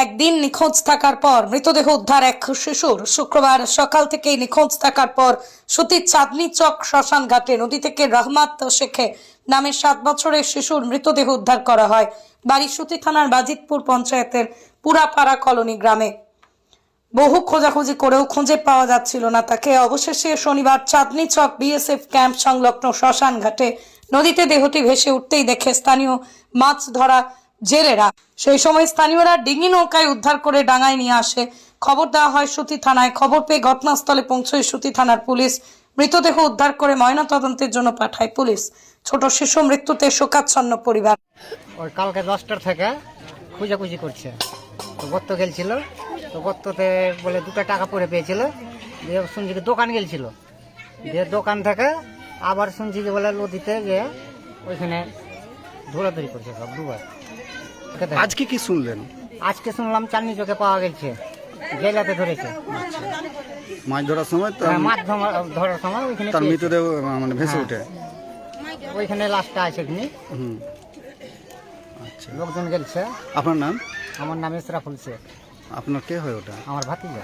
একদিন নিখোঁজ থাকার পর মৃতদেহ উদ্ধার এক শিশুর। শুক্রবার সকাল থেকেই নিখোঁজ থাকার পর সতীর চাঁদনী চক শ্মশান ঘাটে নদী থেকে রহমত শেখে নামে 7 বছরের শিশুর মৃতদেহ উদ্ধার করা হয় বাড়ি সুতি থানার বাজিতপুর পঞ্চায়েতের পুরাপাড়া কলোনি গ্রামে। বহু খোঁজাখুঁজি করেও খুঁজে পাওয়া যাচ্ছিল না তাকে। অবশেষে শনিবার চাঁদনী চক বিএসএফ ক্যাম্প সংলগ্ন শ্মশান ঘাটে নদীতে দেহটি ভেসে উঠতেই দেখে স্থানীয় মাছ ধরা জেলেরা। সেই সময় স্থানীয়রা ডিঙি নৌকায় উদ্ধার করে ডাঙায় নিয়ে আসে। খবর দেওয়া হয় সুতি থানায়। খবর পেয়ে ঘটনাস্থলে পৌঁছয় সুতি থানার পুলিশ। মৃতদেহ উদ্ধার করে ময়নাতদন্তের জন্য পাঠায় পুলিশ। ছোট শিশু মৃত্যুতে শোকাচ্ছন্ন পরিবার। ওই কালকে 10টার থেকে খুঁজাখুঁজি করছে। তো গর্ত গেলছিল, তো গর্ততে বলে 2টা টাকা পড়ে পেয়েছিল। দিয়ে শুনছি কি দোকান গেলছিল, দিয়ে দোকান থেকে আবার শুনছি যে বলে নদীতে যে ওইখানে ধরাধরি করছে সব দুবার। আজকে কি শুনলেন? আজকে শুনলাম চাঁদনী চোখে পাওয়া গেছে, জেলাতে ধরেছে। মাছ ধরার সময় মাছ ধরার সময় ওইখানে তার পেয়েছে। মৃতদেহ মানে ভেসে ওঠে। ওইখানে লাশটা আছে এখানে, হুম, আচ্ছা। লোকজন গেলছে। আপনার নাম? আমার নাম ইসরাফুল শেখ, আপনার কে হয় ওটা? আমার ভাতিজা।